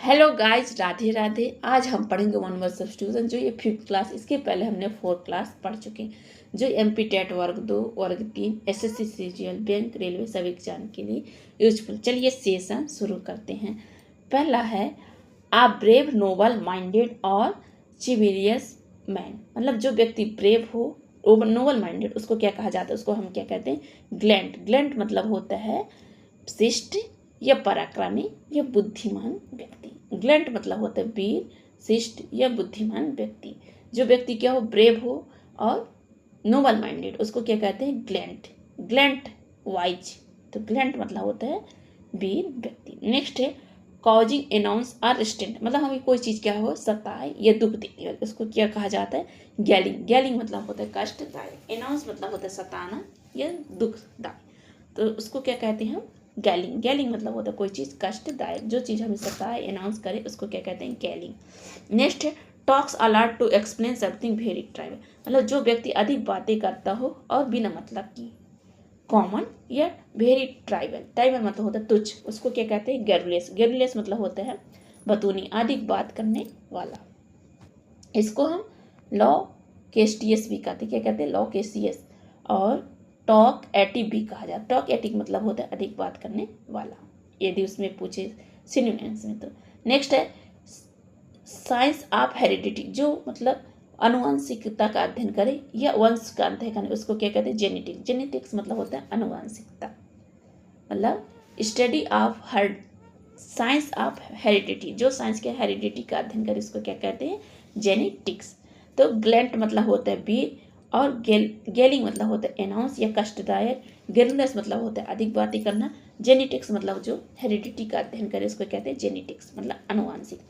Hello guys, Radhe Radhe. आज हम पढ़ेंगे वन वर्ड सब्स्टिट्यूशन। जो ये 5th क्लास, इसके पहले हमने 4th क्लास पढ़ चुके हैं। जो MP टेट वर्ग 2 वर्ग 3 SSC CGL बैंक रेलवे सभी एग्जाम के लिए यूजफुल। चलिए सेशन शुरू करते हैं। पहला है आ ब्रेव नोबल माइंडेड और चिविलियस मैन। मतलब जो व्यक्ति ब्रेव हो, नोबल माइंडेड, उसको क्या कहा जाता है? उसको हम क्या कहते हैं? ग्लैंट। ग्लैंट मतलब होता है शिष्ट या पराक्रमी या बुद्धिमान व्यक्ति। ग्लैंट मतलब होता है वीर, शिष्ट या बुद्धिमान व्यक्ति। जो व्यक्ति क्या हो? ब्रेव हो और नोबल माइंडेड, उसको क्या कहते हैं? ग्लैंट। ग्लैंट वाइज, तो ग्लैंट मतलब होता है वीर व्यक्ति। नेक्स्ट है कॉजिंग एनाउंस और रिस्टेंट। मतलब हमें कोई चीज़ क्या हो? सताए या दुख देने वाली, उसको क्या कहा जाता है? गैलिंग। गैलिंग मतलब होता है कष्टदायक। एनाउंस मतलब होता है सताना या दुखदायक, तो उसको क्या कहते हैं हम? गैलिंग। गैलिंग मतलब होता है कोई चीज़ कष्टदायक, जो चीज़ हमें सताए, अनाउंस करे, उसको क्या कहते हैं? गैलिंग। नेक्स्ट है talks a lot to explain something very trivial. मतलब जो व्यक्ति अधिक बातें करता हो और बिना मतलब की। कॉमन या वेरी ट्राइबल। ट्राइबल मतलब होता है तुच्छ, उसको क्या कहते हैं? गैरुलियस। गैरुलियस मतलब होता है बतूनी, अधिक बात करने वाला। इसको हम लॉ केस्टियस भी कहते हैं। क्या कहते हैं? लॉ केस्टियस। और टॉक एटिव भी कहा जाता है। टॉक एटिव मतलब होता है अधिक बात करने वाला, यदि उसमें पूछे सिनोनिम्स में तो। नेक्स्ट है साइंस ऑफ हेरिडिटी। जो मतलब अनुवांशिकता का अध्ययन करे या वंश का अध्ययन करे, उसको क्या कहते हैं? जेनेटिक्स। जेनेटिक्स मतलब होता है अनुवांशिकता। मतलब study of her science of heredity. जो साइंस के हेरिडिटी का अध्ययन करे, उसको क्या कहते हैं? जेनेटिक्स। तो ग्लैंट मतलब होता है वीर, और गैलिंग मतलब होता है एनाउंस या कष्टदायक। गेरुलस मतलब होता है अधिक बातें करना। जेनेटिक्स मतलब जो हेरिडिटी का अध्ययन करे, उसको कहते हैं जेनेटिक्स, मतलब अनुवांशिक।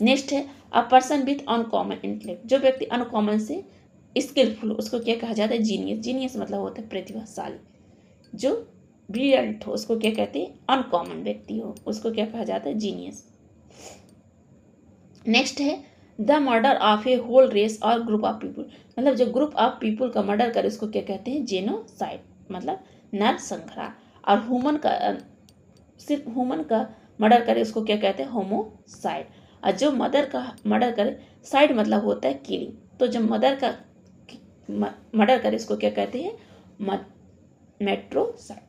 नेक्स्ट है a person with uncommon intellect. जो व्यक्ति अनकॉमन से स्किलफुल, उसको क्या कहा जाता है? जीनियस। जीनियस मतलब होता है प्रतिभाशाली। जो ब्रिलियंट हो, उसको क्या कहते हैं? अनकॉमन व्यक्ति हो, उसको क्या कहा जाता है? जीनियस। नेक्स्ट है the murder of a whole race और ग्रुप ऑफ पीपुल। मतलब जो ग्रुप ऑफ पीपुल का मर्डर करे, उसको क्या कहते हैं? जेनोसाइड, मतलब नरसंहार। और ह्यूमन का सिर्फ ह्यूमन का मर्डर करे, उसको क्या कहते हैं? होमोसाइड। और जो मदर का मर्डर करे, साइड मतलब होता है किलिंग, तो जब मदर का मर्डर करे, उसको क्या कहते हैं? मेट्रोसाइड,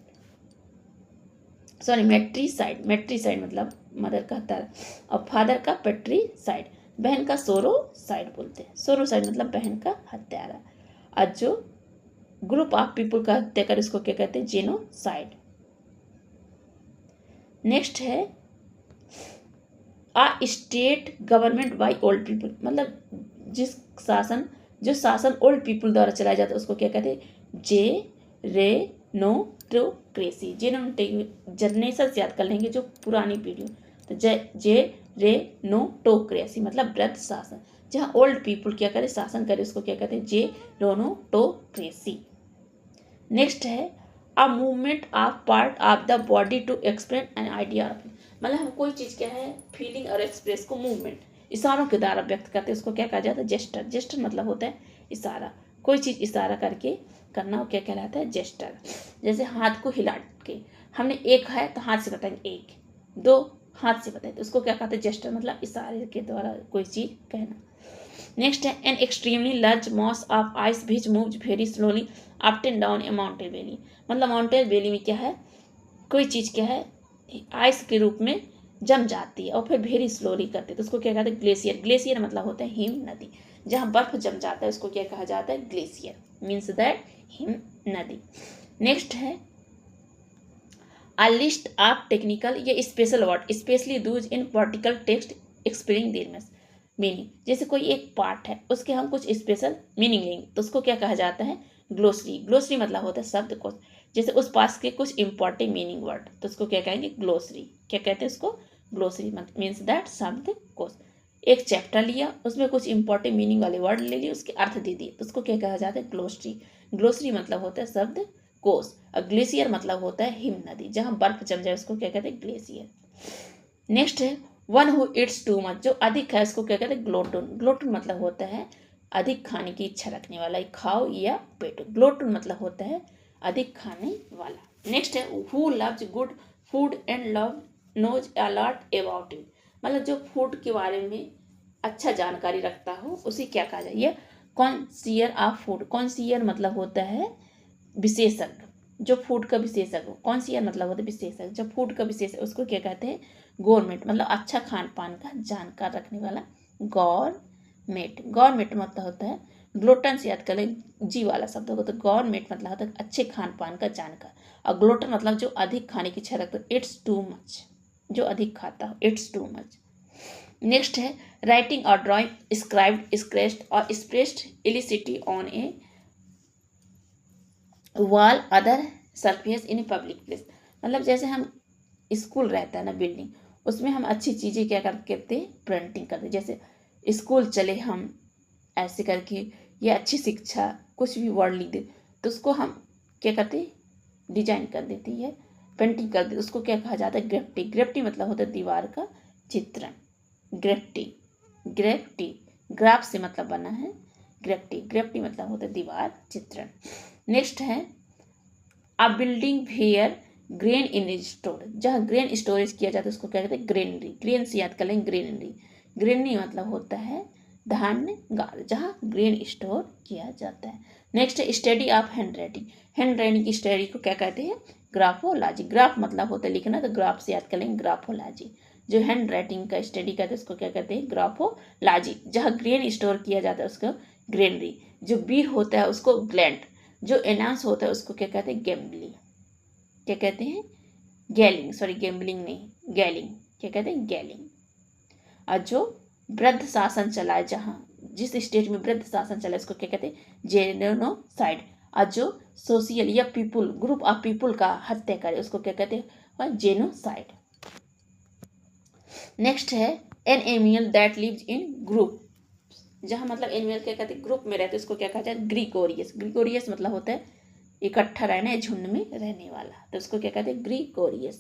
सॉरी मेट्रीसाइड। मेट्रीसाइड मतलब मदर का हत्या, और फादर का पेट्रीसाइड, बहन का सोरोसाइड बोलते हैं। सोरोसाइड मतलब बहन का हत्यारा। और जो ग्रुप ऑफ पीपुल का हत्या करे, उसको क्या कहते हैं? जेनोसाइड। नेक्स्ट है a state government by old people. मतलब जो शासन ओल्ड पीपुल द्वारा चलाया जाता है, उसको क्या कहते हैं? जेरेनोक्रेसी। जनरेशन से याद कर लेंगे जो पुरानी पीढ़ी, तो जेरेनोक्रेसी मतलब वृद्ध शासन। जहाँ ओल्ड पीपुल क्या करे? शासन करे, उसको क्या कहते हैं? जेरोनोक्रेसी। नेक्स्ट है a movement of part of the body to express an idea of. मतलब हम कोई चीज़ क्या है? फीलिंग और एक्सप्रेस को मूवमेंट, इशारों के द्वारा व्यक्त करते हैं, उसको क्या कहा जाता है? जेस्टर। जेस्टर मतलब होता है इशारा। कोई चीज़ इशारा करके करना, वो क्या कहलाता है? जेस्टर। जैसे हाथ को हिला के, हमने एक है तो हाथ से बताएंगे एक, दो हाथ से बताएं, तो उसको क्या कहते हैं? जेस्टर, मतलब इशारे के द्वारा कोई चीज़ कहना। नेक्स्ट है an extremely large mass of ice which moves very slowly up and down A mountain valley. मतलब माउंटेन वैली में क्या है? कोई चीज़ क्या है? आइस के रूप में जम जाती है और फिर वेरी स्लोली करते हैं, तो उसको क्या कहते हैं? ग्लेशियर। ग्लेशियर मतलब होता है हिम नदी। जहाँ बर्फ जम जाता है, उसको क्या कहा जाता है? ग्लेशियर, मीन्स दैट हिम नदी। नेक्स्ट है अ लिस्ट ऑफ टेक्निकल या special word specially use in vertical text explaining there meaning. जैसे कोई एक पार्ट है, उसके हम कुछ स्पेशल मीनिंग लेंगे, तो उसको क्या कहा जाता है? ग्लोसरी। ग्लोसरी मतलब होता है शब्दकोश। जैसे उस पास के कुछ इंपॉर्टेंट मीनिंग वर्ड, तो उसको क्या कहेंगे? ग्लोसरी। क्या कहते हैं उसको? ग्लोसरी मीन्स दैट शब्दकोश। एक चैप्टर लिया, उसमें कुछ इंपॉर्टेंट मीनिंग वाले वर्ड ले लिए, उसके अर्थ दे दिए, तो उसको क्या कहा जाता है? ग्लोसरी। ग्लोसरी मतलब होता है शब्दकोश। और ग्लेशियर मतलब होता है हिम नदी, जहाँ बर्फ जम जाए, उसको क्या कहते हैं? ग्लेशियर। नेक्स्ट है one who it's too much. जो अधिक है, उसको क्या कहते हैं? ग्लोटन। ग्लोटन मतलब होता है अधिक खाने की इच्छा रखने वाला, खाओ या पेटो। ग्लोटन मतलब होता है अधिक खाने वाला। नेक्स्ट है who loves good food and love knows a lot about it. मतलब जो फूड के बारे में अच्छा जानकारी रखता हो उसे क्या कहा जाए, ये कॉन्सियर ऑफ फूड। कॉन्सियर मतलब होता है विशेषज्ञ, जो फूड का विशेषज्ञ हो। कॉन्सियर मतलब होता है विशेषज्ञ, जो फूड का विशेषज्ञ उसको क्या कहते हैं, गवर्नमेंट, मतलब अच्छा खान पान का जानकार रखने वाला गवर्नमेंट। गवर्नमेंट मतलब होता है, ग्लोटन से याद कर लें, जी वाला शब्द होगा, तो गवर्नमेंट मतलब होता है अच्छे खान पान का जानकार। और ग्लोटन मतलब जो अधिक खाने की इच्छा रखता है, इट्स टू मच, जो अधिक खाता हो, इट्स टू मच। नेक्स्ट है writing or drawing scribed, scratched or sprayed illicitly on a wall other surface in public place. मतलब जैसे हम स्कूल रहता है ना, बिल्डिंग, उसमें हम अच्छी चीज़ें क्या करते हैं, पेंटिंग करते हैं। जैसे स्कूल चले हम ऐसे करके, या अच्छी शिक्षा कुछ भी वर्ड लिख दे तो उसको हम क्या करते हैं, डिजाइन कर देती है, पेंटिंग कर देती, उसको क्या कहा जाता है, ग्रेफ्टी। ग्रेफ्टी मतलब होता है दीवार का चित्रण। ग्रेफ्टी, ग्रेफ्टी, ग्राफ से मतलब बना है ग्रेफ्टी। ग्रेफ्टी मतलब होता है दीवार चित्रण। नेक्स्ट है a building where grain in store, जहाँ ग्रेन स्टोरेज किया जाता है उसको क्या कहते हैं, ग्रेनरी। ग्रेन से याद कर लेंगे ग्रेनरी। ग्रेनरी मतलब होता है धान्यगार, जहाँ ग्रेन स्टोर किया जाता है। नेक्स्ट है study of hand writing. Hand writing की स्टडी को क्या कहते हैं, ग्राफोलॉजी। ग्राफ मतलब होता है लिखना, तो ग्राफ से याद कर लेंगे ग्राफोलॉजी। जो हैंड राइटिंग का स्टडी करते हैं उसको क्या कहते हैं, ग्राफोलॉजी। जहाँ ग्रेन स्टोर किया जाता है उसको ग्रेनरी। जो बीर होता है उसको ग्लैंड, जो एनाउंस होता है उसको क्या कहते हैं, गैम्बलिंग। क्या कहते हैं, गैलिंग, सॉरी गैम्बलिंग नहीं, गैलिंग। क्या कहते हैं, गैलिंग। और जो वृद्ध शासन चला है, जहाँ जिस स्टेट में वृद्ध शासन चला है उसको क्या कहते हैं, जेनोसाइड। और जो सोशल या पीपुल, ग्रुप ऑफ पीपुल का हत्या करे उसको क्या कहते हैं, जेनोसाइड। नेक्स्ट है an animal that lives in group, जहाँ मतलब एनिमल क्या कहते हैं, ग्रुप में रहते हैं उसको क्या कहते हैं, ग्रीगोरियस। ग्रीगोरियस मतलब होता है इकट्ठा रहना है, झुंड में रहने वाला, तो उसको क्या कहते हैं, ग्रीगोरियस।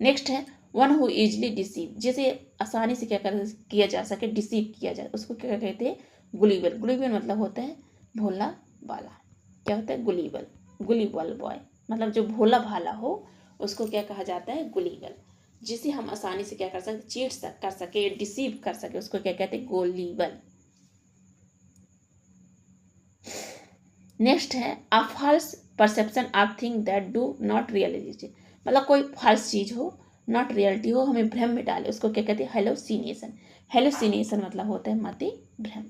नेक्स्ट है वन हु इजली डिसीव, जिसे आसानी से क्या किया जा सके, डिसीव किया जाए, उसको क्या कहते हैं, गुलिबल। गुलिबल मतलब होता है भोला भाला। क्या होता है, गुलिबल, गुलिबल बॉय, मतलब जो भोला भाला हो उसको क्या कहा जाता है, गुलिबल। जिसे हम आसानी से क्या कर सकते, चीट कर सके, डिसीव कर सके, उसको क्या कहते हैं, गुलिबल। नेक्स्ट है a false perception of thing that do not reality, मतलब कोई फॉल्स चीज हो, नॉट रियलिटी हो, हमें भ्रम में डाले, उसको क्या कहते हैं, हेलोसिनेशन। हेलोसिनेशन मतलब होता है मति भ्रम,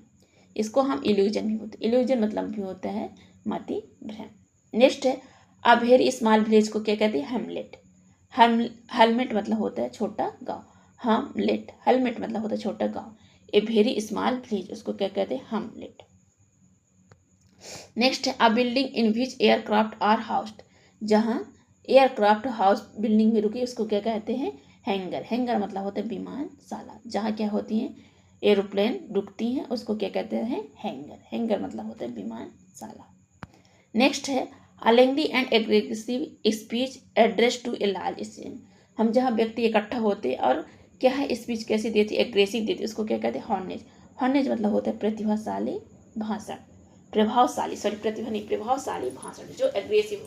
इसको हम इल्यूजन भी बोलते हैं। इल्यूजन मतलब भी होता है मति भ्रम। नेक्स्ट है अ वेरी स्मॉल विलेज को क्या कहते हैं, हेमलेट। हेलमेट मतलब होता है छोटा गाँव, हेमलेट। हेलमेट मतलब होता है छोटा गाँव। ए वेरी स्मॉल विलेज उसको क्या कहते हैं, हेमलेट। नेक्स्ट है a building in which aircraft are housed, जहाँ एयरक्राफ्ट हाउस बिल्डिंग में रुकी उसको क्या कहते हैं, हैंगर। हैंगर मतलब होता है विमानशाला, जहाँ क्या होती हैं, एरोप्लेन रुकती हैं उसको क्या कहते हैं, हैंगर। हैंगर मतलब होता है विमानशाला। नेक्स्ट है a lengthy and aggressive speech address to a large stadium, हम जहाँ व्यक्ति इकट्ठा होते और क्या है, स्पीच कैसी देती, एग्रेसिव देती, उसको क्या कहते हैं, हॉर्नेज। हॉर्नेज मतलब होता है प्रतिभाशाली भाषण, प्रभावशाली, सॉरी प्रतिभा नहीं, प्रभावशाली भाषण, जो एग्रेसिव हो,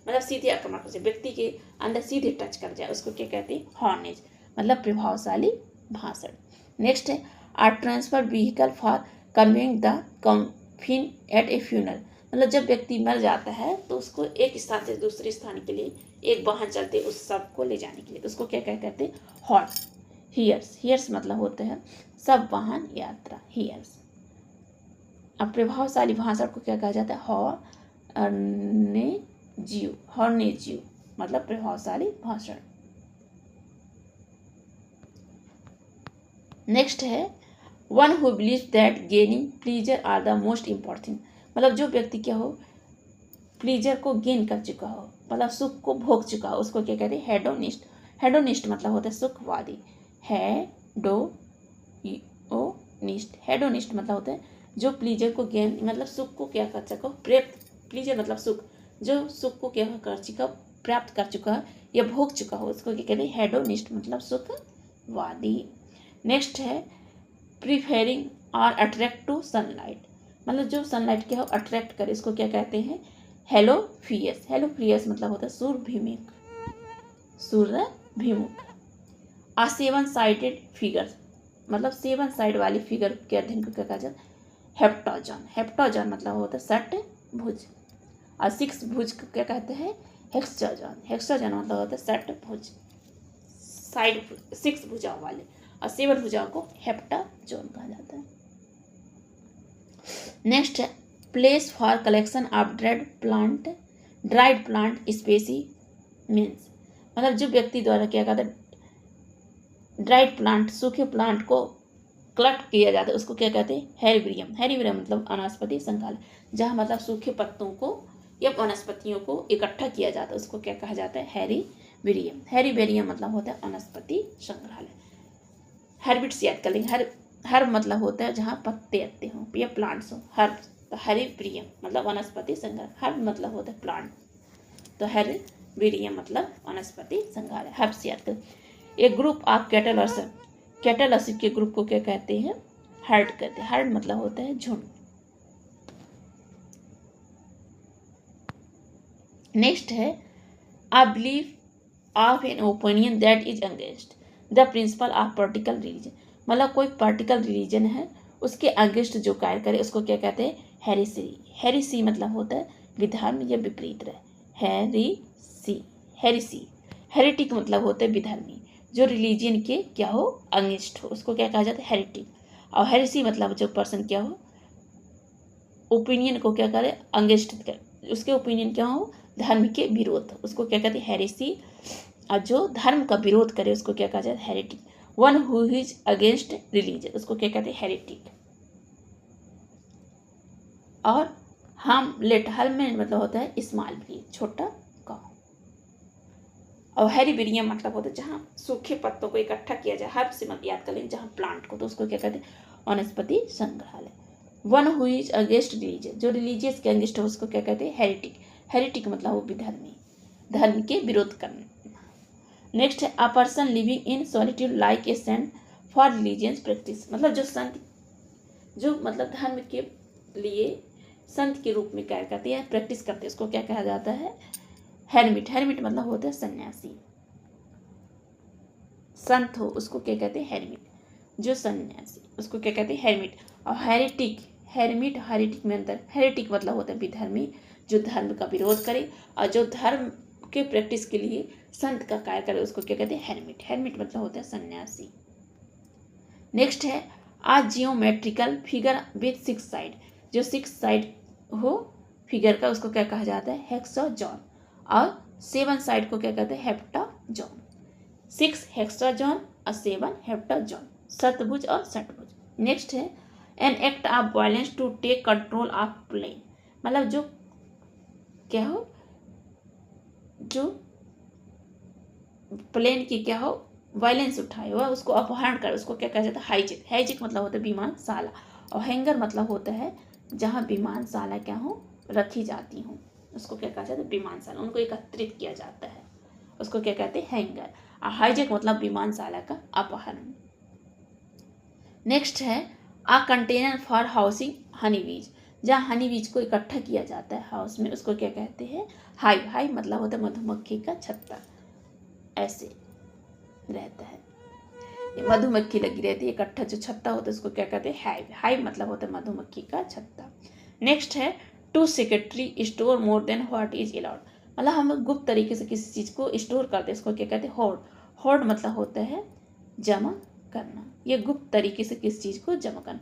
मतलब सीधे आक्रमण कर जाए, व्यक्ति के अंदर सीधे टच कर जाए, उसको क्या कहते हैं, हॉर्नेज, मतलब प्रभावशाली भाषण। नेक्स्ट है or transfer vehicle for conveying the coffin at a funeral, मतलब जब व्यक्ति मर जाता है तो उसको एक स्थान से दूसरे स्थान के लिए एक वाहन चलते उस सब को ले जाने के लिए, तो उसको क्या कहते हैं, हॉर्स। हियर्स, हियर्स मतलब होता है सब वाहन यात्रा, हियर्स। अब प्रभावशाली भाषण को क्या कहा जाता है, हॉर्नेजियो। हॉर्नेजियो मतलब प्रभावशाली भाषण। नेक्स्ट है one who believe that gaining pleasure are the most important thing, मतलब जो व्यक्ति क्या हो, प्लीजर को गेन कर चुका हो, मतलब सुख को भोग चुका हो, उसको क्या कहते हैं, हेडोनिस्ट। हेडोनिस्ट मतलब होता है सुखवादी। हेडोनिस्ट, हेडोनिस्ट मतलब होता है जो प्लीजर को गेन, मतलब सुख को क्या कर सको, प्राप्त। प्लीजर मतलब सुख, जो सुख को क्या कर चुका, प्राप्त कर चुका है या भोग चुका हो, उसको क्या कहते हैं, हेडोनिस्ट मतलब सुखवादी। नेक्स्ट है प्रीफेरिंग और अट्रैक्ट टू सनलाइट, मतलब जो सनलाइट क्या हो, अट्रैक्ट करे, इसको क्या कहते हैं, हेलोफियस। हेलोफियस मतलब होता है सूर्यभिमुख, सूर्यभिमुख। आ 7 साइडेड फिगर, मतलब 7 साइड वाली फिगर के अध्ययन को क्या कहा जाता है? हेप्टाजन। हेप्टाजन मतलब होता है षटभुज। और 6 भुज को क्या कहते हैं? हेक्साजन। हेक्साजन मतलब होता है षटभुज, साइड 6 भुजाओं वाले, और 7 भुजाओं को हेप्टाजन कहा जाता है। नेक्स्ट है place for collection of dried plant specimens, मतलब जो व्यक्ति द्वारा क्या कहते हैं ड्राइड प्लांट, सूखे प्लांट को कलेक्ट किया जाता है उसको क्या कहते हैं? हेर्बेरियम। हेर्बेरियम मतलब वनस्पति संग्रहालय, जहाँ मतलब सूखे पत्तों को या वनस्पतियों को इकट्ठा किया जाता है उसको क्या कहा जाता है? हेर्बेरियम। हेर्बेरियम मतलब होता है वनस्पति संग्रहालय। हेर्बिट्स याद कर लेंगे। हर मतलब होता है जहाँ पत्ते आते हों या प्लांट्स हो। हेर्बेरियम मतलब वनस्पति संग्रहालय। हर मतलब होता है प्लांट, तो हेर्बेरियम मतलब वनस्पति संग्रहालय। हर्ब्स याद कर। एक ग्रुप ऑफ कैटल के ग्रुप को क्या कहते हैं? हर्ड कहते हैं। हर्ड मतलब होता है झुंड। नेक्स्ट है I believe of an opinion that is against the principle of particular religion, मतलब कोई पर्टिकुलर रिलीजन है उसके अगेंस्ट जो कार्य करे उसको क्या कहते हैं? हेरेसी। हेरेसी मतलब होता है विधर्म या विपरीत रहे। हेरेसी। हेरेटिक मतलब होता है विधर्मी, जो रिलीजन के क्या हो? अगेंस्ट हो, उसको क्या कहा जाता है? हेरेटिक। और हेरेसी मतलब जो पर्सन क्या हो? ओपिनियन को क्या करे? अगेंस्ट करे, उसके ओपिनियन क्या हो? धर्म के विरोध, उसको क्या कहते हैं? हेरेसी। और जो धर्म का विरोध करे उसको क्या कहा जाता है? Heretic. One who is against religion उसको क्या कहते हैं? हेरेटिक। और हेलमेट मतलब होता है स्मॉल भी, छोटा गाँव। और हेर्बेरियम मतलब होता है जहाँ सूखे पत्तों को इकट्ठा किया जाए। हर्ब से मत याद कर लेंगे, जहाँ प्लांट को, तो उसको क्या कहते हैं? वनस्पति संग्रहालय। One who is against religion, जो रिलीजियस के अगेंस्ट हो उसको क्या कहते हैं? हेरेटिक। हेरेटिक मतलब वो विधर्मी, धर्म के विरोध करना। नेक्स्ट है a person living in solitude like a sent for religious practice, मतलब जो संत, जो मतलब धर्म के लिए संत के रूप में कार्य करते हैं, प्रैक्टिस करते हैं, उसको क्या कहा जाता है? हेरमिट। हेरमिट मतलब होता है सन्यासी। संत हो उसको क्या कहते हैं? हेरमिट। जो सन्यासी उसको क्या कहते हैं? हेरमिट। और हेरेटिक, हेरेटिक में अंतर। हेरेटिक मतलब होता है विधर्मी, जो धर्म का विरोध करे और जो धर्म के प्रैक्टिस के लिए संत का कार्य करे उसको क्या कहते हैं? हेरमिट। हेरमिट मतलब होता है सन्यासी। नेक्स्ट है आ जियोमेट्रिकल फिगर विथ 6 साइड, जो 6 साइड हो फिगर का उसको क्या कहा जाता है? हेक्साजोन। और 7 साइड को क्या कहते हैं? हेप्टाजोन। 6 हेक्साजोन और 7 हेप्टाजोन, सतभुज और षटभुज। नेक्स्ट है an act of violence to take control of plane, मतलब जो क्या हो? जो प्लेन की क्या हो? वायलेंस उठाए हुआ उसको अपहरण कर, उसको क्या कहा जाता है? हाईजेक। हाईजेक मतलब होता है विमानशाला। और हैंगर मतलब होता है जहाँ विमानशाला क्या हो? रखी जाती हूँ, उसको क्या कहा जाता है? विमानशाला। उनको एकत्रित किया जाता है, उसको क्या कहते हैं? हैंगर। और हाईजेक मतलब विमानशाला का अपहरण। नेक्स्ट है आ कंटेनर फॉर हाउसिंग हनी बीज, जहाँ हनी बीज को इकट्ठा किया जाता है हाउस में, उसको क्या कहते हैं? हाइव। हाइव मतलब होता है मधुमक्खी का छत्ता, ऐसे रहता है, मधुमक्खी लगी रहती है, इकट्ठा जो छत्ता होता है उसको क्या कहते हैं? हाइव। हाइव मतलब होता है मधुमक्खी का छत्ता। नेक्स्ट है to secretary store more than what is allowed, मतलब हम गुप्त तरीके से किसी चीज को स्टोर करते हैं उसको क्या कहते हैं? होर्ड। होर्ड मतलब होता है जमा करना, ये गुप्त तरीके से किस चीज को जमा करना।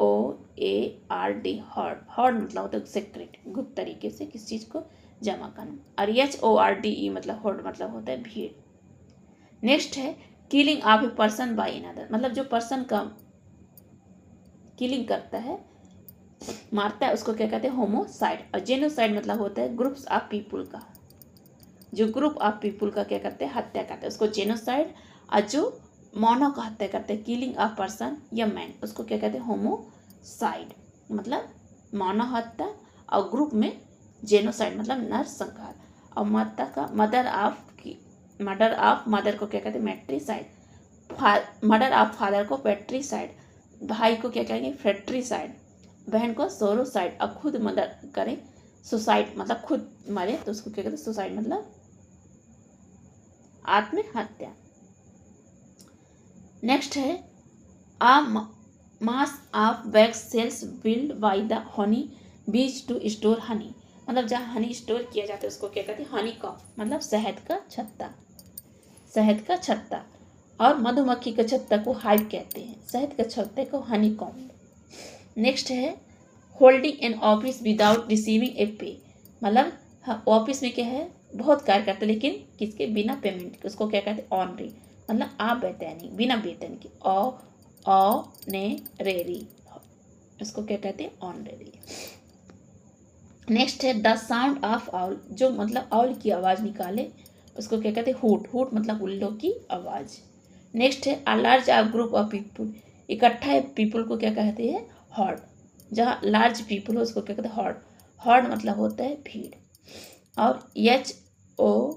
HOARD, हॉर्ड। हॉर्ड मतलब होता है सेक्रेट, गुप्त तरीके से किस चीज को जमा करना। और HORDE मतलब होर्ड मतलब होता है भीड़। नेक्स्ट है killing of a person by another, मतलब जो पर्सन का किलिंग करता है, मारता है, उसको क्या कहते हैं? होमोसाइड। और जेनोसाइड मतलब होता है ग्रुप्स ऑफ पीपुल का, जो ग्रुप ऑफ पीपुल का क्या करते हैं? हत्या करते हैं, उसको जेनोसाइड। और जो मानव का हत्या करते हैं, किलिंग ऑफ पर्सन या मैन, उसको क्या कहते हैं? होमोसाइड, मतलब मानव हत्या। और ग्रुप में जेनोसाइड मतलब नरसंहार। और माता का मर्डर ऑफ मदर को क्या कहते हैं? मैट्रिसाइड। मर्डर ऑफ फादर को पैट्रिसाइड। भाई को क्या कहेंगे? फ्रेट्रिसाइड। बहन को सोरोसाइड। और खुद मर्डर करें सुसाइड, मतलब खुद मरे तो उसको क्या कहते हैं? सुसाइड मतलब आत्महत्या। नेक्स्ट है a mass of wax cells build by the honey bees to store Honey. मतलब जहाँ हनी स्टोर किया जाता है उसको क्या कहते हैं, हनी कॉम्ब, मतलब शहद का छत्ता, शहद का छत्ता। और मधुमक्खी के छत्ता को हाइव कहते हैं, शहद के छत्ते को हनी कॉम्ब। नेक्स्ट है holding an office without receiving a pay. मतलब ऑफिस में क्या है, बहुत कार्य करते लेकिन किसके, बिना पेमेंट के, उसको क्या कहते हैं, ऑनरी, मतलब आप वेतन, बिना वेतन के, ऑनरेरी, उसको क्या कहते हैं, ऑनरेरी। नेक्स्ट है द साउंड ऑफ आउल, जो मतलब आउल की आवाज़ निकाले उसको क्या कहते हैं, हुट, हुट मतलब उल्लू की आवाज़। नेक्स्ट है a large group of people, इकट्ठा पीपल को क्या कहते हैं, हॉर्ड। जहाँ लार्ज पीपल हो उसको क्या कहते हैं, हॉर्ड। हॉर्ड मतलब होता है भीड़। और HOARD,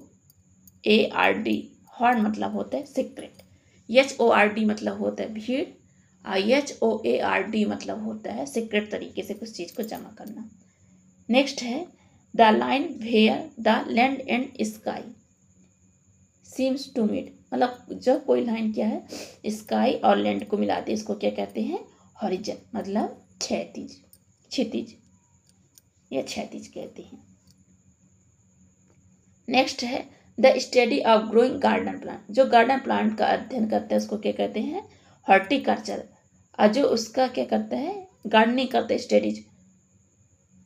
हॉर्ड मतलब होता है सीक्रेट। HORD मतलब होता है भीड़, और HOARD मतलब होता है सीक्रेट तरीके से कुछ चीज़ को जमा करना। नेक्स्ट है the line where the land and sky seems to meet. मतलब जब कोई लाइन क्या है, स्काई और लैंड को मिलाते हैं, इसको क्या कहते हैं, हॉरिजन, मतलब क्षैतिज, क्षितिज या क्षैतिज कहते हैं। नेक्स्ट है the study of growing garden plant, जो गार्डन प्लांट का अध्ययन करता है उसको क्या कहते हैं, हॉर्टिकल्चर। और जो उसका क्या करता है, गार्डनिंग करता है, studies,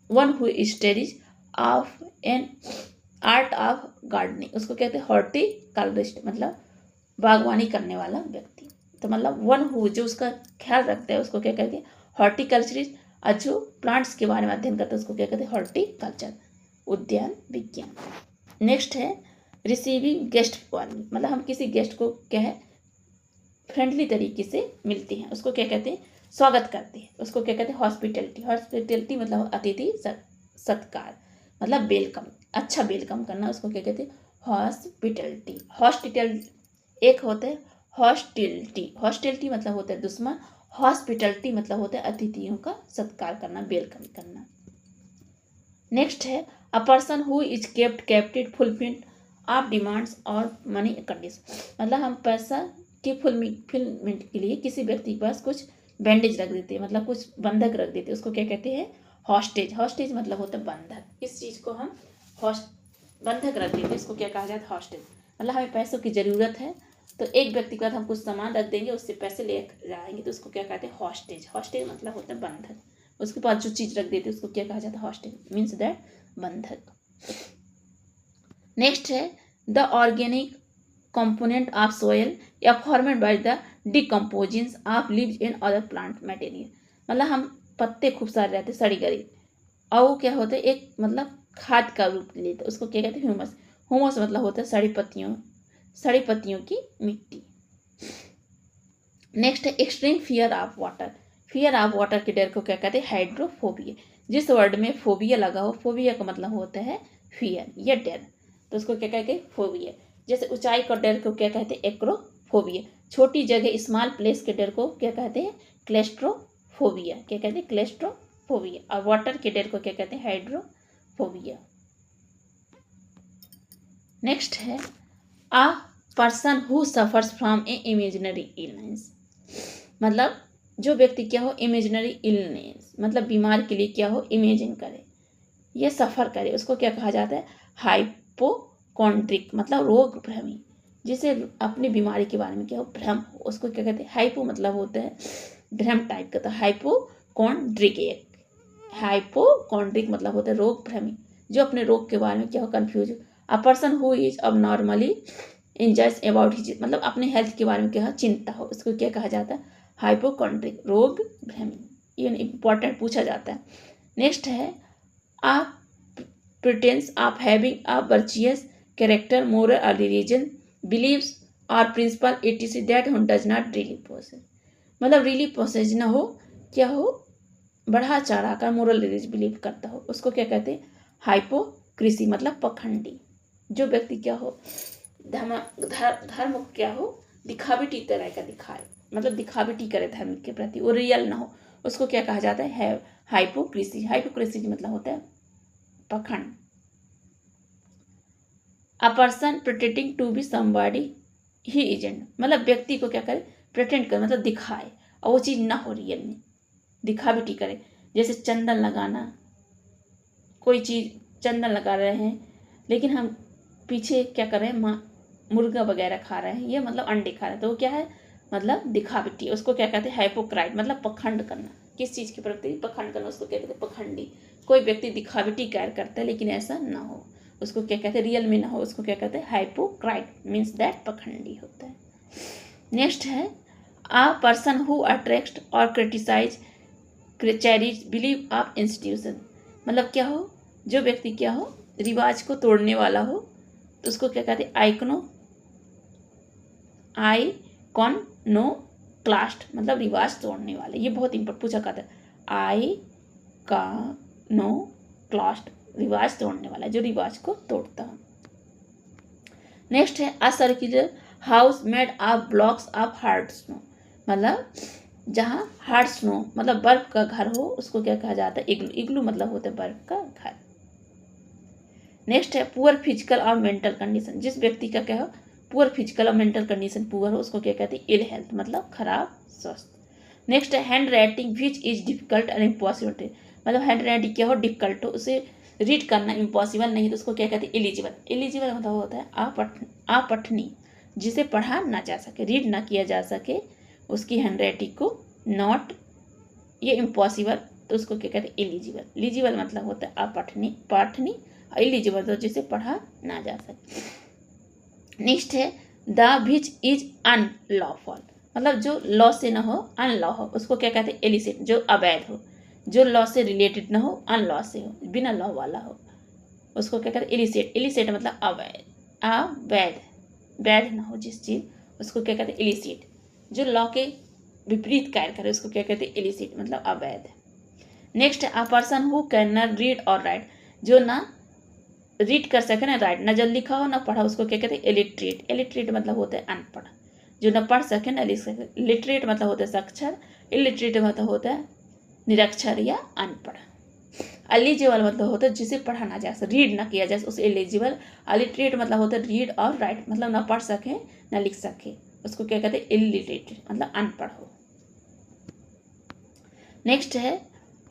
one who studies of an art of gardening, उसको कहते हैं हॉर्टिकल्चरिस्ट, मतलब बागवानी करने वाला व्यक्ति। तो मतलब वन हु, जो उसका ख्याल रखता है उसको क्या कहते हैं, हॉर्टिकल्चरिस्ट। और जो प्लांट्स के बारे में अध्ययन करता है उसको क्या कहते हैं, हॉर्टिकल्चर, उद्यान विज्ञान। नेक्स्ट है रिसीविंग गेस्ट वार्निंग, मतलब हम किसी गेस्ट को क्या है, फ्रेंडली तरीके से मिलते हैं उसको क्या कहते हैं, स्वागत करते हैं, उसको क्या कहते हैं, हॉस्पिटलिटी। हॉस्पिटलिटी मतलब अतिथि सत्कार, मतलब वेलकम, अच्छा वेलकम करना, उसको क्या कहते हैं, हॉस्पिटलिटी। हॉस्पिटल एक होता है हॉस्टिलिटी, हॉस्टिलिटी मतलब होता है दुश्मन, हॉस्पिटलिटी मतलब होता है अतिथियों का सत्कार करना, वेलकम करना। नेक्स्ट है a person who is kept captive fulfil of demands और मनी कंडीशन, मतलब हम पैसा के फुलफिलमेंट के लिए किसी व्यक्ति के पास कुछ बैंडेज रख देते हैं, मतलब कुछ बंधक रख देते हैं, उसको क्या कहते हैं, हॉस्टेज। हॉस्टेज मतलब होता है बंधक, इस चीज़ को हम बंधक रख देते हैं, इसको क्या कहा जाता है, हॉस्टेज। मतलब हमें पैसों की ज़रूरत है तो एक व्यक्ति के बाद हम कुछ सामान रख देंगे, उससे पैसे ले जाएंगे, तो उसको क्या कहते हैं, हॉस्टेज। हॉस्टेज मतलब होता है बंधक, उसके पास जो चीज़ रख देते हैं उसको क्या कहा जाता है, हॉस्टेज, मीन्स दैट बंधक। नेक्स्ट है the organic component of soil या formed by the decomposing of leaves and other plant material, मतलब हम पत्ते खूब सारे रहते सड़ी गली, और वो क्या होता है, एक मतलब खाद का रूप लेते, उसको क्या कहते हैं, ह्यूमस। ह्यूमस मतलब होता है सड़ी पत्तियों की मिट्टी। नेक्स्ट है extreme fear of water, fear of water के डर को क्या कहते हैं, हाइड्रोफोबिया। जिस वर्ड में फोबिया लगा हो, फोबिया का मतलब होता है फियर या डर, तो उसको क्या कहते हैं, फोबिया। जैसे ऊंचाई का डर को क्या कहते हैं, एक्रोफोबिया। छोटी जगह स्मॉल प्लेस के डर को क्या कहते हैं, क्लेस्ट्रोफोबिया, क्या कहते हैं, क्लेस्ट्रोफोबिया। और वाटर के डर को क्या कहते हैं, हाइड्रोफोबिया। नेक्स्ट है a person who suffers from A imaginary illness, मतलब जो व्यक्ति क्या हो, इमेजिनरी इलनेस मतलब बीमार के लिए क्या हो, इमेजिन करे, ये सफ़र करे, उसको क्या कहा जाता है, हाइपोकॉन्ड्रिक, मतलब रोग भ्रमी, जिसे अपनी बीमारी के बारे में क्या हो, भ्रम हो, उसको क्या कहते हैं, हाइपो मतलब होता है भ्रम टाइप का, तो हाइपोकॉन्ड्रिक। एक हाइपोकॉन्ड्रिक मतलब होता है रोग भ्रमी, जो अपने रोग के बारे में क्या हो, कन्फ्यूज हो। अ पर्सन हु इज अब नॉर्मली इंजर्स अबाउट हिज, मतलब अपने हेल्थ के बारे में क्या चिंता हो, उसको क्या कहा जाता है, हाइपोकॉन्ड्रिक, रोग भ्रमी। ये इंपॉर्टेंट पूछा जाता है। नेक्स्ट है a pretence of having a virtuous character, moral or religion, beliefs or principle etc that who does not really possess, मतलब रियली पोसेस ना हो, क्या हो, बढ़ा चढ़ा कर मोरल रिलीज बिलीव करता हो, उसको क्या कहते हैं, हाइपोक्रेसी, मतलब पखंडी। जो व्यक्ति क्या हो, धर्म को क्या हो, दिखावटी तरह का दिखाए, मतलब दिखावटी करे धर्म के प्रति, वो रियल ना हो, उसको क्या कहा जाता है, हाइपोक्रेसी। हाइपोक्रेसी मतलब होता है पखंड। A person pretending to be somebody he isn't, मतलब व्यक्ति को क्या करे, प्रेटेंड करे, मतलब दिखाए, और वो चीज़ ना हो रियल में, दिखावटी करे। जैसे चंदन लगाना, कोई चीज़ चंदन लगा रहे हैं लेकिन हम पीछे क्या कर रहे हैं, मुर्गा वगैरह खा रहे हैं, ये मतलब अंडे खा रहे हैं, तो वो क्या है, मतलब दिखावटी। उसको क्या कहते हैं, हाइपोक्राइट, मतलब पखंड करना, किस चीज़ के प्रति पखंड करना, उसको क्या कहते हैं, पखंडी। कोई व्यक्ति दिखावटी कार्य करता है लेकिन ऐसा ना हो, उसको क्या कहते हैं, रियल में ना हो, उसको क्या कहते हैं, हाइपोक्राइट, मीन्स दैट पखंडी होता है। नेक्स्ट है अ पर्सन हु अट्रैक्ट और क्रिटिसाइज चैरिज बिलीव ऑफ इंस्टीट्यूशन, मतलब क्या हो, जो व्यक्ति क्या हो, रिवाज को तोड़ने वाला हो, तो उसको क्या कहते हैं, आइकॉनोक्लास्ट, मतलब रिवाज तोड़ने वाले। ये बहुत इंपॉर्टेंट पूछा करता है, आइकॉनोक्लास्ट, रिवाज तोड़ने वाला, जो रिवाज को तोड़ता है। नेक्स्ट है a circular house made of blocks of hard snow, मतलब जहाँ हार्ड स्नो मतलब बर्फ का घर हो, उसको क्या कहा जाता है, इग्लू। इग्लू मतलब होता है बर्फ का घर। नेक्स्ट है पुअर फिजिकल और मेंटल कंडीशन, जिस व्यक्ति का क्या हो, पुअर फिजिकल और मेंटल कंडीशन पुअर हो, उसको क्या कहते हैं, इल हेल्थ, मतलब खराब स्वास्थ्य। नेक्स्ट है hand writing which is difficult and impossible, मतलब हैंड राइटिंग क्या हो, डिफिकल्ट हो, उसे रीड करना इम्पॉसिबल नहीं, तो उसको क्या कहते हैं, इलिजिबल। इलिजिबल मतलब होता है अपठनी, जिसे पढ़ा ना जा सके, रीड ना किया जा सके, उसकी हैंड राइटिंग को नॉट, ये इम्पॉसिबल, तो उसको क्या कहते हैं, इलिजिबल। इलिजिबल मतलब होता है अपठनी, पाठनी, इलिजिबल तो जिसे पढ़ा ना जा सके। नेक्स्ट है द विच इज अनलॉफुल, मतलब जो लॉ से ना हो, अनलॉ हो, उसको क्या कहते हैं, इलिसिट, जो अवैध हो, जो लॉ से रिलेटेड ना हो, अनलॉ से हो, बिना लॉ वाला हो, उसको क्या कहते हैं, इलिसिट। इलिसिट मतलब अवैध, अवैध, वैध ना हो जिस चीज, उसको क्या कहते हैं, इलिसिट। जो लॉ के विपरीत कार्य करे, उसको क्या कहते हैं, इलिसिट, मतलब अवैध। नेक्स्ट है a person who can not read और राइट, जो ना रीड कर सके ना राइट, ना जल्द लिखा हो ना पढ़ा, उसको क्या कहते हैं, इलिटरेट। इलिटरेट मतलब होता है अनपढ़, जो ना पढ़ सके ना लिख सके। लिटरेट मतलब होता है साक्षर, इलिटरेट मतलब होता है निरक्षर या अनपढ़। एलिजिबल मतलब होता है जिसे पढ़ा ना जा सके, रीड ना किया जाए, उसे एलिजिबल। अलिटरेट मतलब होता है रीड और राइट, मतलब ना पढ़ सके ना लिख सके, उसको क्या कहते हैं, इलिटरेट, मतलब अनपढ़ हो। नेक्स्ट है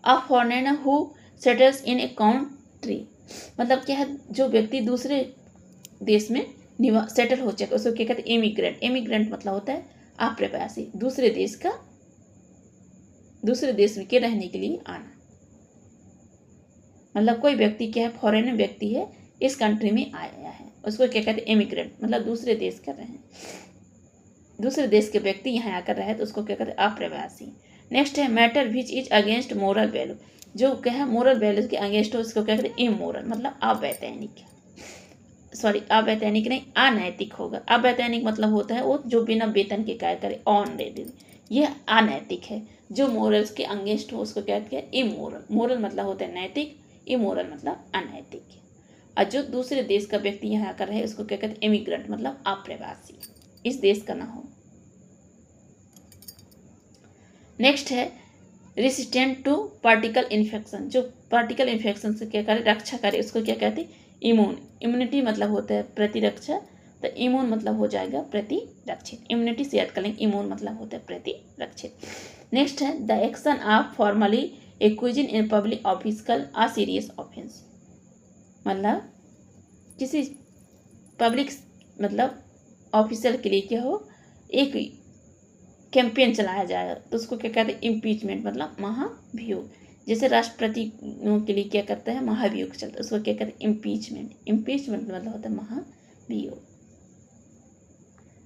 a foreigner who settles in a country, मतलब क्या है, जो व्यक्ति दूसरे देश में सेटल हो चुका, उसको क्या कहते हैं, इमिग्रेंट। इमिग्रेंट मतलब होता है अप्रवासी, दूसरे देश में के रहने के लिए आना, मतलब कोई व्यक्ति क्या है, फॉरेनर व्यक्ति है, इस कंट्री में आया है, उसको क्या कहते हैं, इमिग्रेंट, मतलब दूसरे देश का रहे, दूसरे देश के व्यक्ति यहाँ आकर रहे, तो उसको क्या कहते हैं, अप्रवासी। नेक्स्ट है matter which is against moral value, जो क्या है, मोरल वैल्यूज के अगेंस्ट हो, उसको क्या कहते हैं, इमोरल, मतलब अवैतनिक, सॉरी अवैतनिक नहीं, अनैतिक होगा। अवैतनिक मतलब होता है वो जो बिना वेतन के कार्य करे, ऑन रेडी, ये अनैतिक है। जो मोरल्स के अगेंस्ट हो, उसको क्या कहते हैं, इमोरल। मोरल मतलब होता है नैतिक, इमोरल मतलब अनैतिक। और जो दूसरे देश का व्यक्ति यहाँ आकर रहे, उसको क्या कहते हैं, इमिग्रेंट, मतलब अप्रवासी, इस देश का ना हो। नेक्स्ट है रेसिस्टेंट टू पार्टिकल इन्फेक्शन, जो पार्टिकल इन्फेक्शन से क्या करे, रक्षा करे, उसको क्या कहते हैं, इम्यून। इम्यूनिटी मतलब होता है प्रतिरक्षा, तो इम्यून मतलब हो जाएगा प्रतिरक्षित। इम्यूनिटी से याद कर लेंगे, इम्यून मतलब होता है प्रतिरक्षित। नेक्स्ट है the action of formally accusing in public official a serious offence, मतलब किसी पब्लिक मतलब ऑफिसर के लिए क्या हो, एक कैंपेन चलाया जाएगा, तो उसको क्या कहते हैं, इम्पीचमेंट, मतलब महाभियोग। जैसे राष्ट्रपतियों के लिए क्या करता है, महाभियोग चलता है, उसको क्या कहते हैं, इम्पीचमेंट। इम्पीचमेंट मतलब होता है महाभियोग।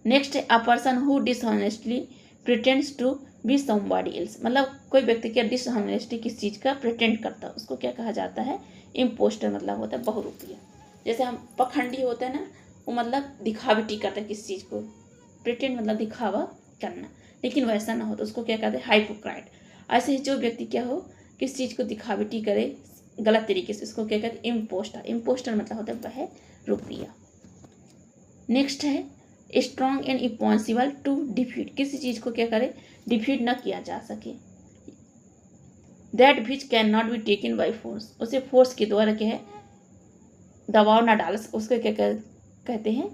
नेक्स्ट है a person who dishonestly pretends to be somebody else, मतलब कोई व्यक्ति क्या डिसऑनेस्टी किस चीज़ का प्रिटेंड करता है, उसको क्या कहा जाता है, इम्पोस्टर, मतलब होता है बहुरूपिया। जैसे हम पखंडी होते हैं ना, वो मतलब दिखावटी करता है किस चीज़ को, प्रिटेंड मतलब दिखावा करना, लेकिन वैसा ना हो, तो उसको क्या कहते हैं, हाइपोक्राइट। ऐसे ही जो व्यक्ति क्या हो, किस चीज़ को दिखावटी करे गलत तरीके से, उसको क्या कहते हैं, इम्पोस्टर। इम्पोस्टर मतलब होता है बहुरूपिया। नेक्स्ट है strong and impossible to defeat, किसी चीज़ को क्या करे, डिफीट ना किया जा सके। That which can not be taken by force, उसे फोर्स के द्वारा क्या है, दबाव ना डाल, उसको क्या कहते हैं,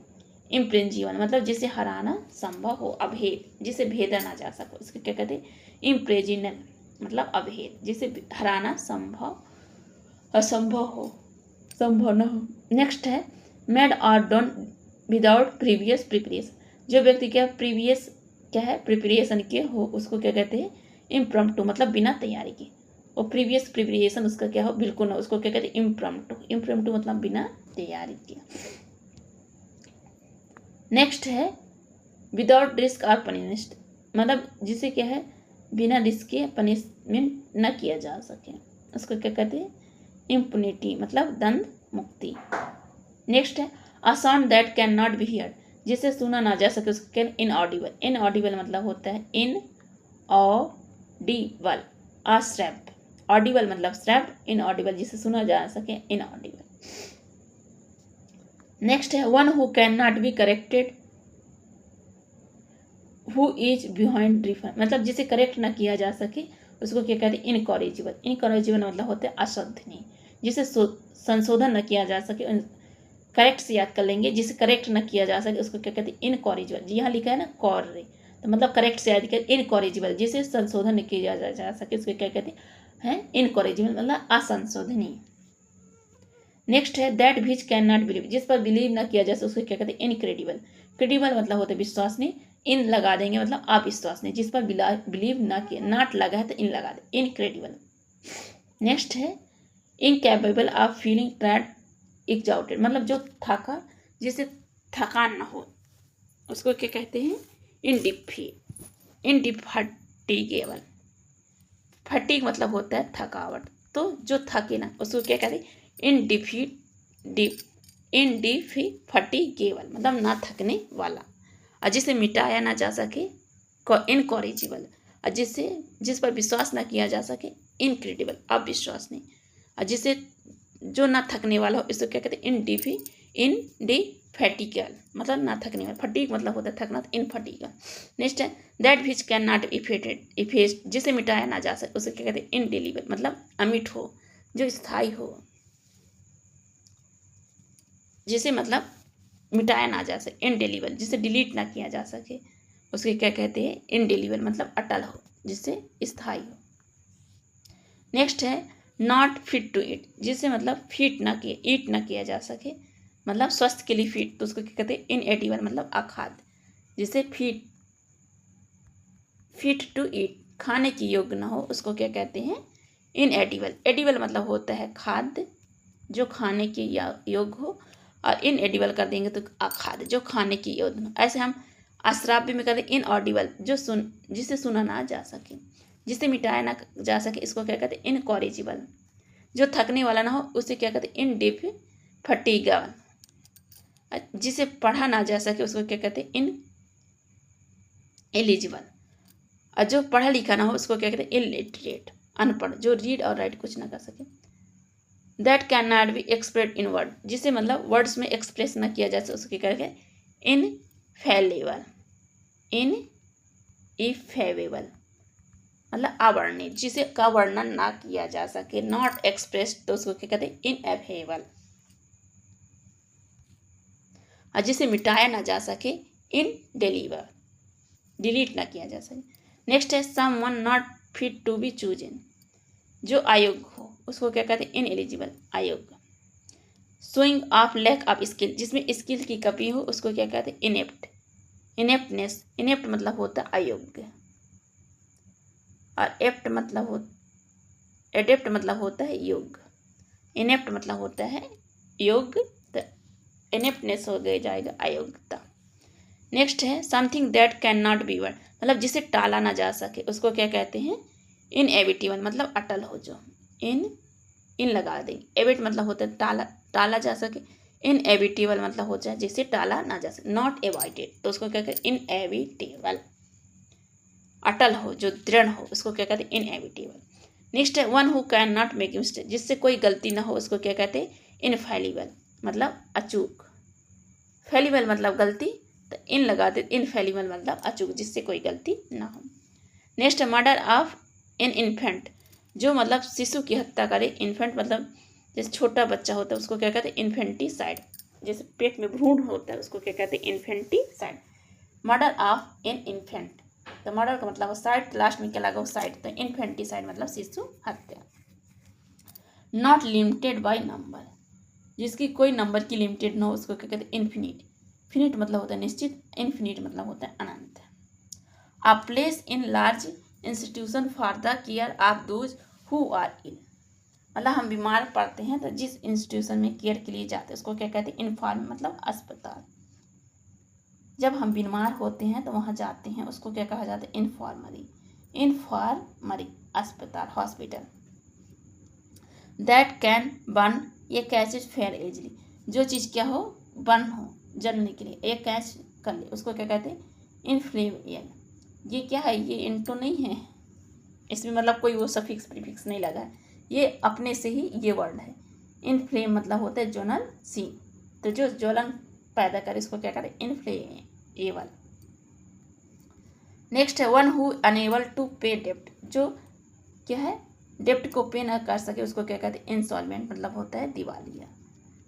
इम्प्रेंजिबल मतलब जिसे हराना संभव हो, अभेद जिसे भेदा ना जा सको, इसको क्या कहते हैं इम्प्रेजिनल मतलब अभेद जिसे हराना असंभव हो, संभव न हो। नेक्स्ट है मेड और डन विदाउट प्रीवियस प्रिपरेशन, जो व्यक्ति क्या प्रीवियस क्या है प्रिपरेशन के हो उसको क्या कहते हैं इम्प्रम्प्टू मतलब बिना तैयारी के, और प्रीवियस प्रिपरेशन उसका क्या हो बिल्कुल ना, उसको क्या कहते हैं इम्प्रम्प्टू, इम्प्रम्प्टू मतलब बिना तैयारी के। नेक्स्ट है विदाउट रिस्क और पनिशमेंट मतलब जिसे क्या है बिना रिस्क के पनिशमेंट न किया जा सके, उसको क्या कहते हैं इम्पुनिटी मतलब दंड मुक्ति। नेक्स्ट है a sound that can not B heard, जिसे सुना ना जा सके उसको क्या इनऑडिबल, इनऑडिबल मतलब होता है इन ऑडिबल, अश्रव्य, ऑडिबल मतलब श्रव्य, इनऑडिबल जिसे सुना जा सके इनऑडिबल। नेक्स्ट है one who can not be corrected who is behind refer, मतलब जिसे करेक्ट ना किया जा सके उसको क्या कहते हैं इनकॉरेजिबल, इनकॉरेजिबल मतलब होता है अशोधनीय, जिसे संशोधन न किया जा सके, करेक्ट से याद कर लेंगे, जिसे करेक्ट न किया जा सके उसको क्या कहते हैं इनकॉरेजिबल, यहाँ लिखा है ना कॉर्रे तो मतलब करेक्ट से याद कर, इनकॉरेजिबल जिसे संशोधन न किया जा सके उसको क्या कहते हैं इनकॉरेजिबल मतलब असंशोधनीय। नेक्स्ट है that which can not believe, जिस पर बिलीव ना किया जाए उसको क्या कहते हैं इनक्रेडिबल, क्रेडिबल मतलब होता है विश्वसनीय, इन लगा देंगे मतलब अविश्वसनीय, जिस पर बिलीव ना किया, नॉट लगा है तो इन लगा दे इनक्रेडिबल। नेक्स्ट है incapable of feeling tired exhausted, मतलब जो थका जिसे थकान ना हो उसको क्या कहते हैं इनडिफैटिगेबल, फटीग मतलब होता है थकावट, तो जो थके ना उसको क्या कहते हैं इनडिफैटिगेबल मतलब ना थकने वाला, और जिसे मिटाया ना जा सके इनकॉरेजिबल, और जिस पर विश्वास ना किया जा सके इनक्रेडिबल अविश्वसनीय, और जिसे जो ना थकने वाला हो इसको क्या कहते हैं इनडिफैटिगल मतलब ना थकने वाला, फटीग मतलब होता है थकना, इनफटीगल। नेक्स्ट है that which can not effect, जिसे मिटाया ना जा सके उसे क्या कहते हैं इनडेलिबल मतलब अमिट हो, जो स्थायी हो, जिसे मतलब मिटाया ना जा सके, इनडेलिबल जिसे डिलीट ना किया जा सके उसके क्या कहते हैं इनडेलिबल मतलब अटल हो, जिससे स्थायी हो। नेक्स्ट है नॉट फिट टू ईट, जिसे मतलब फिट ना किया ईट ना किया जा सके, मतलब स्वास्थ्य के लिए फिट, तो उसको क्या कहते हैं इनएडिबल मतलब अखाद्य, जिसे फिट टू ईट खाने की योग्य ना हो उसको क्या कहते हैं इनएडिबल, एडिबल मतलब होता है खाद्य जो खाने के योग्य हो, और इनएडिबल कर देंगे तो अखाद्य जो खाने की योग्य हो। ऐसे हम अश्राव्य में कहते हैं इनऑडिबल जिसे सुना ना जा सके, जिसे मिटाया ना जा सके इसको क्या कहते हैं इनकॉरेजिबल, जो थकने वाला ना हो उसे क्या कहते हैं इनडिफैटिगेबल, जिसे पढ़ा ना जा सके उसको क्या कहते हैं इनएलिजिबल, और जो पढ़ा लिखा ना हो उसको क्या कहते हैं इलिटरेट अनपढ़, जो रीड और राइट कुछ ना कर सके। That can not be express in word, जिसे मतलब वर्ड्स में एक्सप्रेस ना किया जा सके उसके क्या कहते हैं इनफेलेबल, इनइफेवेबल मतलब अवर्णित, जिसे का वर्णन ना किया जा सके, नॉट एक्सप्रेस तो उसको क्या कहते हैं इनएफेबल, और जिसे मिटाया ना जा सके इनडेलिबल डिलीट ना किया जा सके। नेक्स्ट है someone not fit to be chosen, जो अयोग्य हो उसको क्या कहते हैं इनएलिजिबल अयोग्य। Showing of lack of skill, जिसमें स्किल की कमी हो उसको क्या कहते हैं इनेप्ट, इनेप्टनेस, इनेप्ट मतलब होता है अयोग्य, और एप्ट मतलब एडेप्ट मतलब होता है योग्य, इनेप्ट मतलब होता है योग्य, तो इनेप्टनेस हो गई जाएगा अयोग्यता। नेक्स्ट है something that can not B word, मतलब जिसे टाला ना जा सके उसको क्या कहते हैं इनएविटेबल मतलब अटल हो, जो इन लगा देंगे, एविट मतलब होता है टाला जा सके, इनएविटेबल मतलब हो जाए जिसे टाला ना जा सके, नॉट एवॉइडेड तो उसको क्या कहते हैं इनएविटेबल, अटल हो जो दृढ़ हो उसको क्या कहते हैं इनएविटेबल। नेक्स्ट है one who can not make mistake, जिससे कोई गलती ना हो उसको क्या कहते हैं इनफैलिबल मतलब अचूक, फैलिबल मतलब गलती तो इन लगा दे, इनफैलिबल मतलब अचूक जिससे कोई गलती ना हो। नेक्स्ट है मर्डर ऑफ एन इन्फेंट, जो मतलब शिशु की हत्या करे, इन्फेंट मतलब जैसे छोटा बच्चा होता है उसको क्या कहते हैं इन्फेंटिसाइड, जैसे पेट में भ्रूण होता है उसको क्या कहते हैं, infanticide. Murder of an infant, तो मर्डर का मतलब साइड, लास्ट में क्या लगा वो साइड, तो इन्फेंटिसाइड मतलब शिशु हत्या। नॉट लिमिटेड बाय नंबर, जिसकी कोई नंबर की लिमिटेड न हो उसको क्या कहते हैं, इन्फिनिट। फिनिट मतलब होता है निश्चित, इन्फिनिट मतलब होता है अनंत। A place in large institution for the care of those who are ill, मतलब हम बीमार पड़ते हैं तो जिस इंस्टीट्यूशन में केयर के लिए जाते हैं उसको क्या कहते हैं, इन्फॉर्म मतलब अस्पताल। जब हम बीमार होते हैं तो वहाँ जाते हैं उसको क्या कहा जाता है, इन्फॉर्मरी। इन्फॉर्मरी अस्पताल, हॉस्पिटल। दैट कैन बर्न ये कैचेज फेयर एजली, जो चीज़ क्या हो, बर्न हो, जलने के लिए, ये कैच कर ले उसको क्या कहते हैं, इनफ्लेमेबल। ये क्या है, ये इंटो नहीं है, इसमें मतलब कोई वो सफिक्स प्रीफिक्स नहीं लगा है, ये अपने से ही ये वर्ड है। इनफ्लेम मतलब होता है जोनल सी, तो जो ज्वलन पैदा करे इसको क्या कहते हैं, इनफ्लेमेबल। नेक्स्ट है वन हु अनेबल टू पे डेप्ट, जो क्या है, डेप्ट को पे ना कर सके उसको क्या कहते हैं, इंसॉल्वेंट मतलब होता है दिवालिया।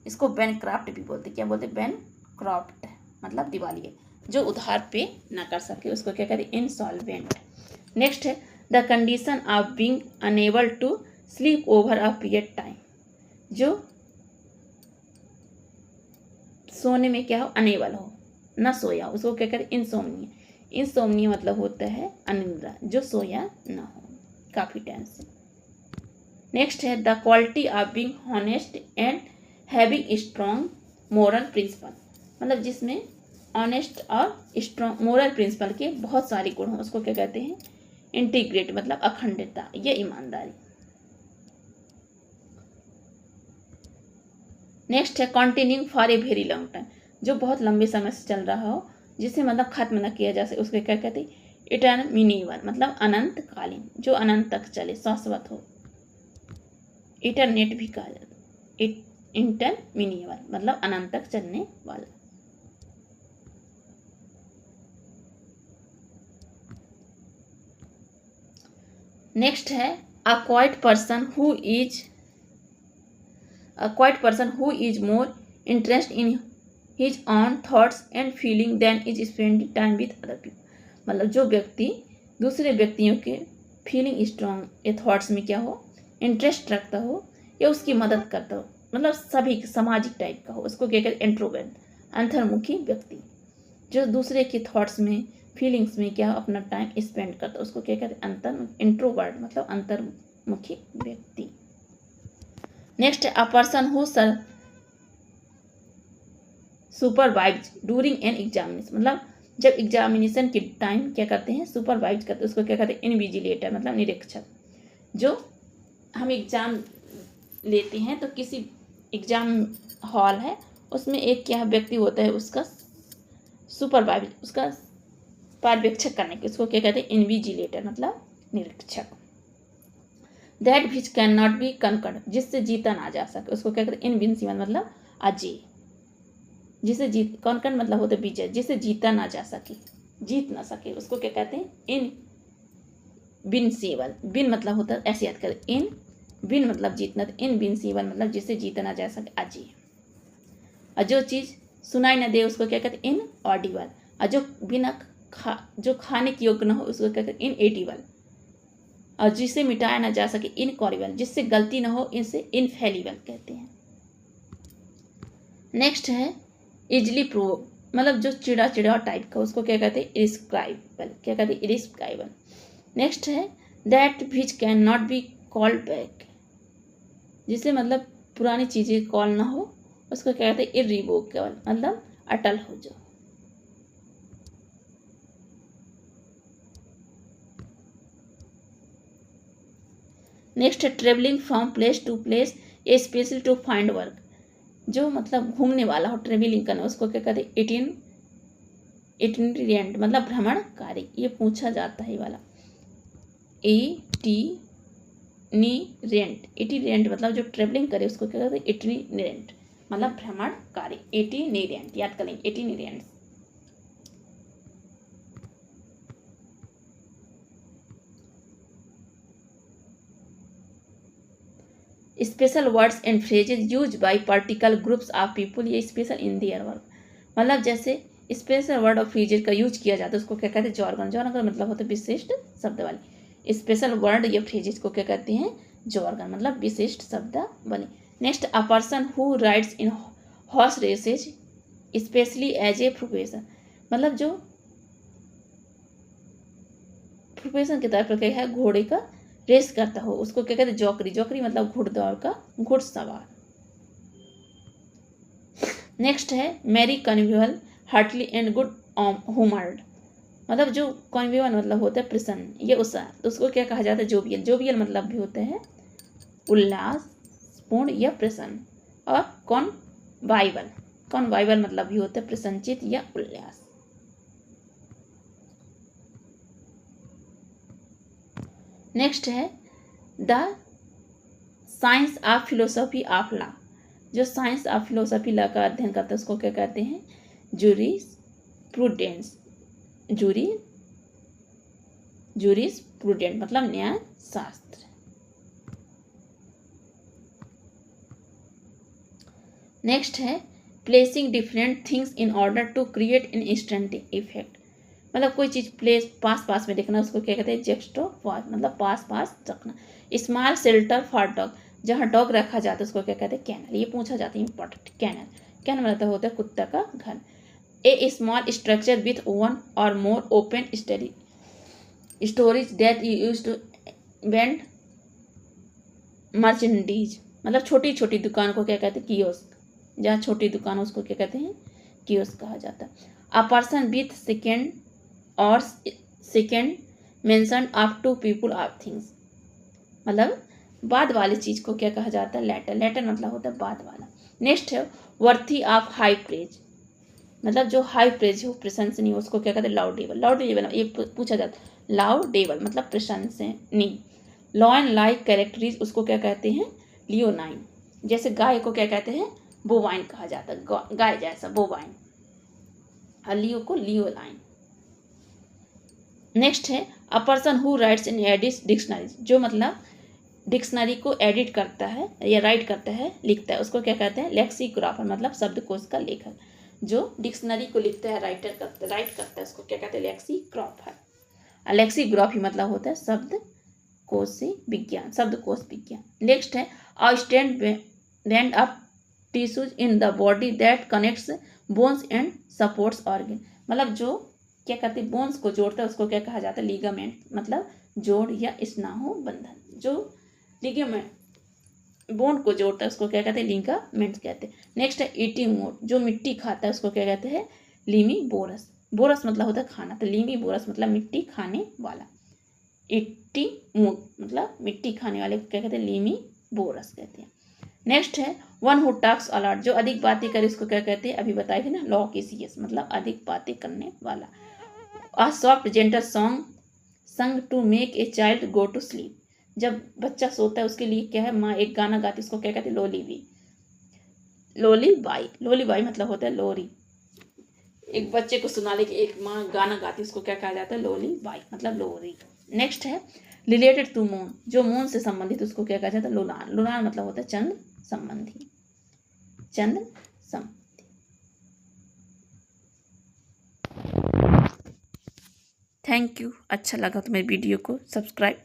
इसको बैंकक्रफ्ट भी बोलते हैं, क्या बोलते हैं, बैंकक्रफ्ट मतलब दिवालिया। जो उधार पे ना कर सके उसको क्या कहते हैं, इंसॉल्वेंट। नेक्स्ट है the condition of being unable to sleep over a period time, जो सोने में क्या हो, अनेबल हो, ना सोया हो, उसको क्या कहते हैं, इंसोम्निया। इंसोम्निया मतलब होता है अनिद्रा, जो सोया ना हो काफ़ी टाइम से। नेक्स्ट है the quality of being honest and having strong moral principle, मतलब जिसमें ऑनेस्ट और स्ट्रॉन्ग मोरल प्रिंसिपल के बहुत सारे गुण हों उसको क्या कहते हैं, इंटीग्रेट मतलब अखंडता, ये ईमानदारी। नेक्स्ट है continuing for a very long time, जो बहुत लंबे समय से चल रहा हो, जिसे मतलब खत्म न किया जा सके उसको क्या कहते हैं, इटरमिनेबल मतलब अनंत कालीन, जो अनंत तक चले, शाश्वत हो। इटरनेट भी कहा जाता है, इंटरमिनेबल मतलब अनंत तक चलने वाला। नेक्स्ट है a quiet person who is more interest in his own thoughts and feeling than is spending time with other people, मतलब जो व्यक्ति दूसरे व्यक्तियों के फीलिंग स्ट्रॉन्ग या थॉट्स में क्या हो, इंटरेस्ट रखता हो या उसकी मदद करता हो, मतलब सभी सामाजिक टाइप का हो, उसको क्या कहते हैं, इंट्रोवर्ट अंतर्मुखी व्यक्ति। जो दूसरे के थॉट्स में फीलिंग्स में क्या अपना टाइम स्पेंड करता है उसको क्या कहते हैं, इंट्रोवर्ट मतलब अंतर्मुखी व्यक्ति। Next a person who supervise during an examination, मतलब जब एग्जामिनेशन के टाइम क्या करते हैं, सुपरवाइज करते हैं उसको क्या कहते हैं, इनविजिलेटर मतलब निरीक्षक। जो हम एग्जाम लेते हैं तो किसी एग्जाम हॉल है उसमें एक क्या व्यक्ति होता है, उसका सुपरवाइज, उसका पर्यवेक्षक करने के, उसको क्या कहते हैं, इनविजिलेटर मतलब निरीक्षक। That which can not be conquered, जिससे जीता ना जा सके उसको क्या कहते हैं, इनविंसिबल मतलब अजय। जिसे जीत, कॉन्कर्ड मतलब होता है विजय, जिसे जीता ना जा सके, जीत ना सके उसको क्या कहते हैं, इन विनसेबल। विन मतलब होता है, ऐसे याद करें, इन विन मतलब जीतना, इन विनसेबल मतलब जिसे जीता ना जा सके अजय। और जो चीज़ सुनाई ना दे उसको क्या कहते हैं, इन ऑडिबल। और जो बिना जो खाने की योग्य न हो उसको क्या कहते हैं, इन एडिबल। और जिसे मिटाया ना जा सके, इनकॉरिबल, जिससे गलती ना हो इसे इनफेलिबल कहते हैं। नेक्स्ट है इजली प्रूव, मतलब जो चिड़ा चिड़ा टाइप का उसको क्या कहते हैं, इरिस्क्राइबल, क्या कहते हैं, इरिस्क्राइबल। नेक्स्ट है that which can not be called back, जिसे मतलब पुरानी चीज़ें कॉल ना हो उसको क्या कहते हैं, इरिवोकेबल मतलब अटल हो जाओ। नेक्स्ट है travelling from place to place specially to find work, जो मतलब घूमने वाला हो, ट्रेवलिंग करना, उसको क्या कहते हैं, इटिनरेंट मतलब भ्रमणकारी। ये पूछा जाता है वाला, इटिनेरेंट मतलब जो ट्रेवलिंग करे उसको क्या कहते हैं, इटिनेरेंट मतलब भ्रमणकारी। इटिनेरेंट याद करें, itinerant. Special words and phrases use by particular groups of people, ये स्पेशल इन देयर वर्क। मतलब जैसे स्पेशल वर्ड और फ्रेजेज का यूज किया जाता है उसको क्या कहते हैं, जॉर्गन। जॉर्गन मतलब होता है विशिष्ट शब्दावली। स्पेशल वर्ड या फ्रेजेज को क्या कहते हैं, जॉर्गन, मतलब विशिष्ट शब्दावली। Next, a person who rides in horse races specially as a profession, मतलब जो प्रोफेशन के तौर पर क्या है, घोड़े का रेस करता हो उसको क्या कहते हैं, जॉकरी। जॉकरी मतलब घुड़दौड़ का घुड़सवार। नेक्स्ट है मैरी कन्व्यूअल हार्टली एंड गुड ह्यूमर्ड, मतलब जो कन्व्यूअल मतलब होता है प्रसन्न, ये उसको क्या कहा जाता है, जोवियल। जोवियल मतलब भी होता है उल्लासपूर्ण या प्रसन्न। और कॉन्वाइवल मतलब भी होता है प्रसन्नचित या उल्लास। नेक्स्ट है the science of philosophy of law, जो साइंस ऑफ फिलोसफी लॉ का अध्ययन करता है उसको क्या कहते हैं, जूरिस्प्रूडेंस। जूरिस्प्रूडेंट मतलब न्याय शास्त्र। नेक्स्ट है placing different things in order to create an instant effect, मतलब कोई चीज प्लेस पास में देखना उसको क्या कहते हैं, जेक्स्टोपॉज, मतलब पास रखना। स्मॉल शेल्टर फॉर डॉग, जहाँ डॉग रखा जाता है उसको क्या कहते हैं, कैनल। ये पूछा जाता है इंपॉर्टेंट। कैनल मतलब होता है कुत्ता का घर। A small structure with one or more open storage that you use to vend merchandise, मतलब छोटी छोटी दुकान को क्या कहते हैं, कियोस्क। जहाँ छोटी दुकान उसको क्या कहते हैं, कियोस्क कहा जाता है। A person with second mention of to people of things, मतलब बाद वाली चीज को क्या कहा जाता है, लेटर मतलब होता है बाद वाला। नेक्स्ट है वर्थी ऑफ हाई प्रेज, मतलब जो हाई प्रेज हो, प्रशंसनीय, उसको क्या कहते हैं, लाउडेबल। ये पूछा जाता है, लाउडेबल मतलब प्रशंसनीय। लॉयन लाइक कैरेक्टरीज उसको क्या कहते हैं, लियोनाइन। जैसे गाय को क्या कहते हैं, बोवाइन कहा जाता है, गाय जैसा बोवाइन। और लियो को लियोलाइन। नेक्स्ट है a person who rights in edit dictionary, जो मतलब डिक्शनरी को एडिट करता है या राइट करता है, लिखता है, उसको क्या कहते हैं, लेक्सिग्राफर, मतलब शब्दकोश का लेखक। जो डिक्शनरी को लिखता है, राइट करता है, उसको क्या कहते हैं, लेक्सिग्राफर। लेक्सिग्राफी मतलब होता है शब्दकोश विज्ञान। नेक्स्ट है a stand band of tissues in the body that connects bones and supports organ, मतलब जो क्या कहते हैं, बोन्स को जोड़ता है उसको क्या कहा जाता है, लिगामेंट, मतलब जोड़ या स्नायु बंधन। जो लिगामेंट बोन को जोड़ता है उसको क्या कहते हैं, लिगामेंट कहते हैं। नेक्स्ट है ईटिंग मोड, जो मिट्टी खाता है उसको क्या कहते हैं, लिमी बोरस। बोरस मतलब होता है खाना, तो लिमी बोरस मतलब मिट्टी खाने वाला। ईटिंग मोड मतलब मिट्टी खाने वाले को क्या कहते हैं, लिमी बोरस कहते हैं। नेक्स्ट है वन हु टॉक्स अलॉट, जो अधिक बातें करे उसको क्या कहते हैं, अभी बताए थे ना, लॉक्यूसियस, मतलब अधिक बातें करने वाला। A soft gentle song sung to make a child go to sleep, जब बच्चा सोता है उसके लिए क्या है, माँ एक गाना गाती है उसको क्या कहते हैं, लोली बाई मतलब होता है लोरी। एक बच्चे को सुनाने की एक माँ गाना गाती है उसको क्या कहा जाता है, लोली बाई मतलब लोरी। नेक्स्ट है रिलेटेड टू मून, जो मून से संबंधित उसको क्या कहा जाता है, लुनार। लुनार मतलब होता है चंद्र संबंधी। Thank you. अच्छा लगा तो मेरी वीडियो को सब्सक्राइब